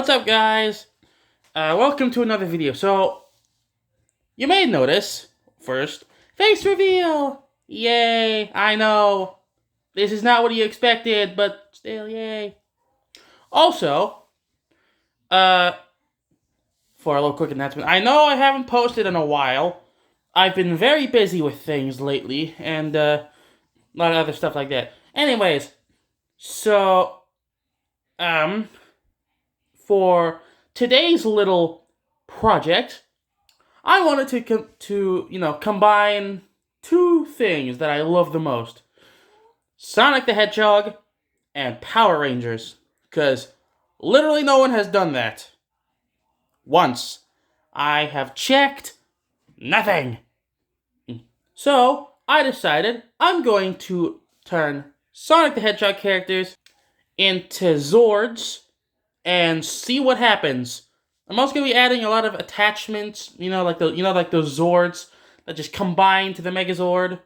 What's up, guys? Welcome to another video. So, you may notice, first, face reveal! Yay, I know. This is not what you expected, but still, yay. Also, for a little quick announcement, I know I haven't posted in a while. I've been very busy with things lately, and, a lot of other stuff like that. Anyways, so, for today's little project, I wanted to combine two things that I love the most: Sonic the Hedgehog and Power Rangers, because literally no one has done that. Once. I have checked nothing. So, I decided I'm going to turn Sonic the Hedgehog characters into Zords and see what happens. I'm also going to be adding a lot of attachments, like those Zords that just combine to the Megazord,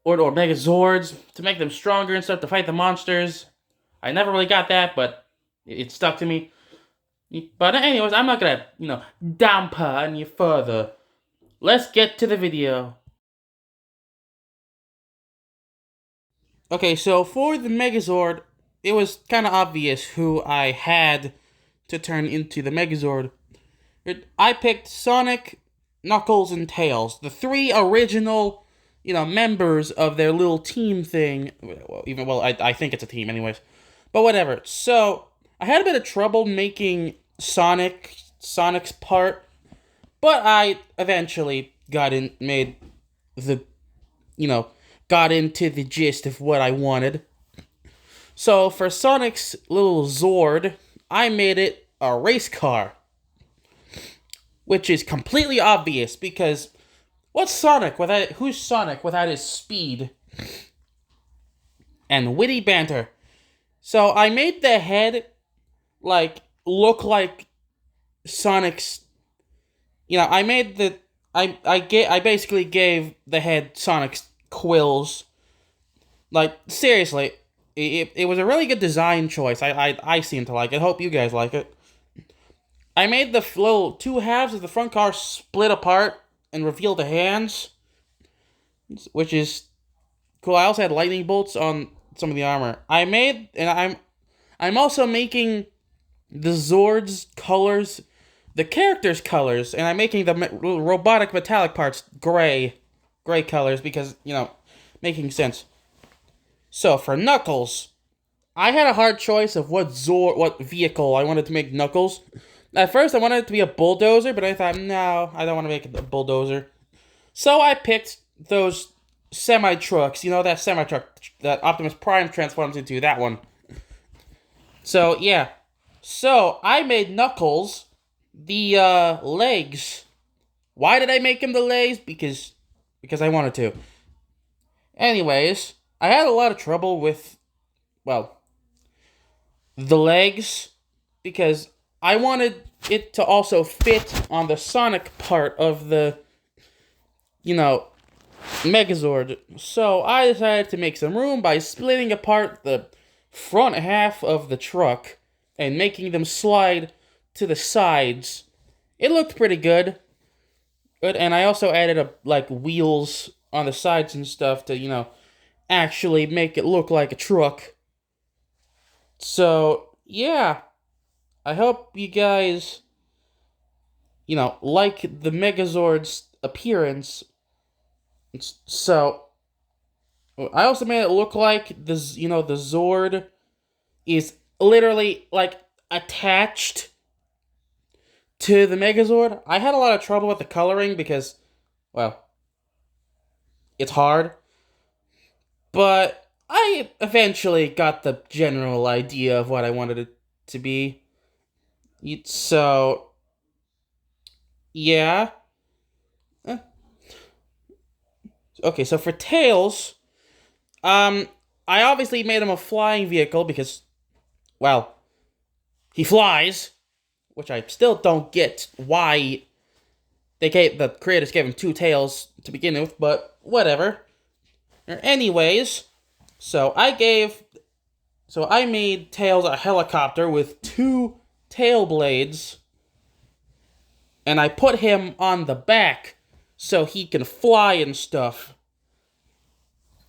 or Megazords, to make them stronger and stuff, to fight the monsters. I never really got that, but it stuck to me. But anyways, I'm not going to, damper any further. Let's get to the video. Okay, so for the Megazord, it was kind of obvious who I had to turn into the Megazord. I picked Sonic, Knuckles, and Tails, the three original, members of their little team thing. I think it's a team anyways. But whatever. So, I had a bit of trouble making Sonic's part, but I eventually got into the gist of what I wanted. So, for Sonic's little Zord, I made it a race car. Which is completely obvious, because who's Sonic without his speed and witty banter? So, I made the head, look like Sonic's, I basically gave the head Sonic's quills. Seriously, it was a really good design choice. I seem to like it. Hope you guys like it. I made the little two halves of the front car split apart and reveal the hands, which is cool. I also had lightning bolts on some of the armor. I'm also making the Zord's colors, the characters' colors, and I'm making the robotic metallic parts gray colors because, making sense. So, for Knuckles, I had a hard choice of what vehicle I wanted to make Knuckles. At first, I wanted it to be a bulldozer, but I thought, no, I don't want to make it a bulldozer. So, I picked those semi-trucks, that semi-truck that Optimus Prime transforms into, that one. So, yeah. So, I made Knuckles the legs. Why did I make him the legs? Because I wanted to. Anyways, I had a lot of trouble with, the legs, because I wanted it to also fit on the Sonic part of the, Megazord. So I decided to make some room by splitting apart the front half of the truck and making them slide to the sides. It looked pretty good. And I also added wheels on the sides and stuff to, actually make it look like a truck. So, yeah. I hope you guys, like the Megazord's appearance. So, I also made it look like the Zord is literally, attached to the Megazord. I had a lot of trouble with the coloring because, it's hard. But I eventually got the general idea of what I wanted it to be. So, yeah. Okay, so for Tails, I obviously made him a flying vehicle because, he flies, which I still don't get why the creators gave him two tails to begin with, but whatever. Anyways, so I made Tails a helicopter with two tail blades, and I put him on the back so he can fly and stuff.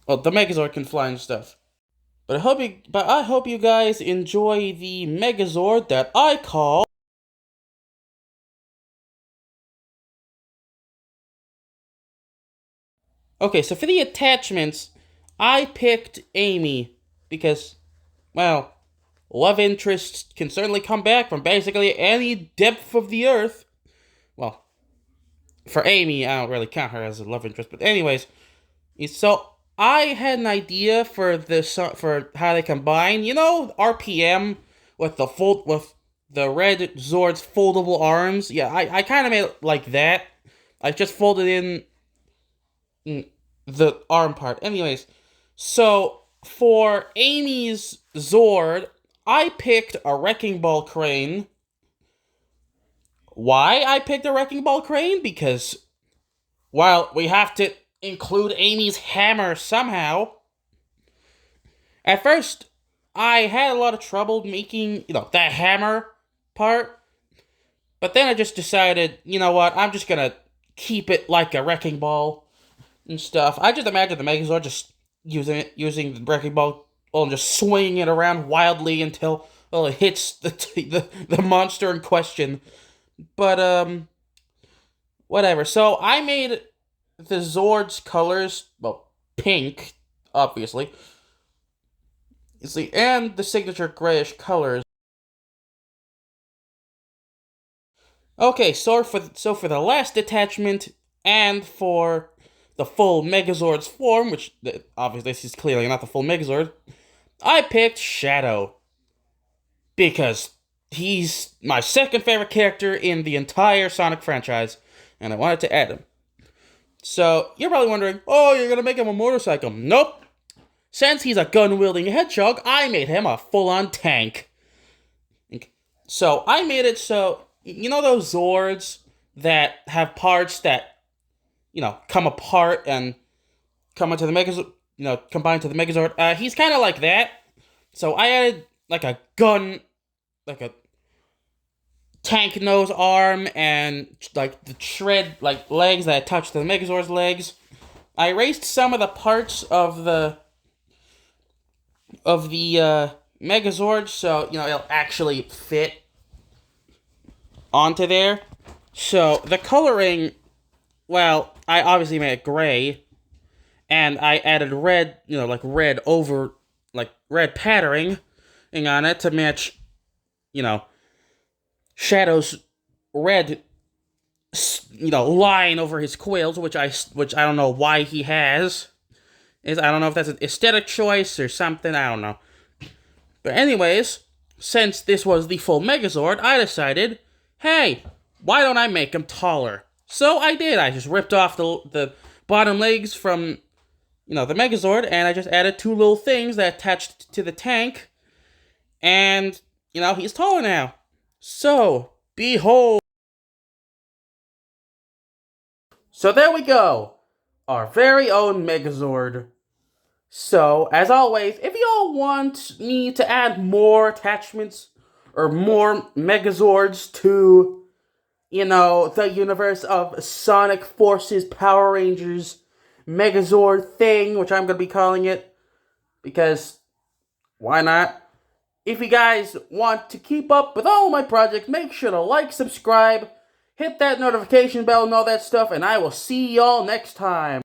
Well, the Megazord can fly and stuff. But I hope you guys enjoy the Megazord that I call. Okay, so for the attachments, I picked Amy because, well, love interests can certainly come back from basically any depth of the earth. Well, for Amy, I don't really count her as a love interest, but anyways, so I had an idea for for how they combine. You know, RPM with the red Zord's foldable arms. Yeah, I kind of made it like that. I just folded in the arm part. Anyways, so for Amy's Zord, I picked a wrecking ball crane. Why I picked a wrecking ball crane? Because, well, we have to include Amy's hammer somehow. At first, I had a lot of trouble making, that hammer part. But then I just decided, you know what, I'm just gonna keep it like a wrecking ball and stuff. I just imagine the Megazord just using the wrecking ball and just swinging it around wildly until, well, it hits the monster in question. But, whatever. So, I made the Zord's colors, well, pink, obviously. You see, and the signature grayish colors. Okay, so for the last attachment, and for the full Megazord's form, which, obviously, this is clearly not the full Megazord, I picked Shadow. Because he's my second favorite character in the entire Sonic franchise, and I wanted to add him. So, you're probably wondering, oh, you're gonna make him a motorcycle. Nope. Since he's a gun-wielding hedgehog, I made him a full-on tank. So, I made it so, you know those Zords that have parts that, come apart and come into the Megazord, combine to the Megazord? He's kind of like that. So, I added, like a tank nose arm and like the shred legs that touch the Megazord's legs. I erased some of the parts of the Megazord so it'll actually fit onto there. So the coloring, well, I obviously made it gray, and I added red, red over red patterning on it to match Shadow's red, line over his quills, which I don't know why he has. I don't know if that's an aesthetic choice or something, I don't know. But anyways, since this was the full Megazord, I decided, hey, why don't I make him taller? So I did. I just ripped off the bottom legs from, the Megazord, and I just added two little things that attached to the tank, and, he's taller now. So, behold. So there we go. Our very own Megazord. So, as always, if y'all want me to add more attachments or more Megazords to, the universe of Sonic Forces Power Rangers Megazord thing, which I'm going to be calling it, because why not? If you guys want to keep up with all my projects, make sure to like, subscribe, hit that notification bell and all that stuff, and I will see y'all next time.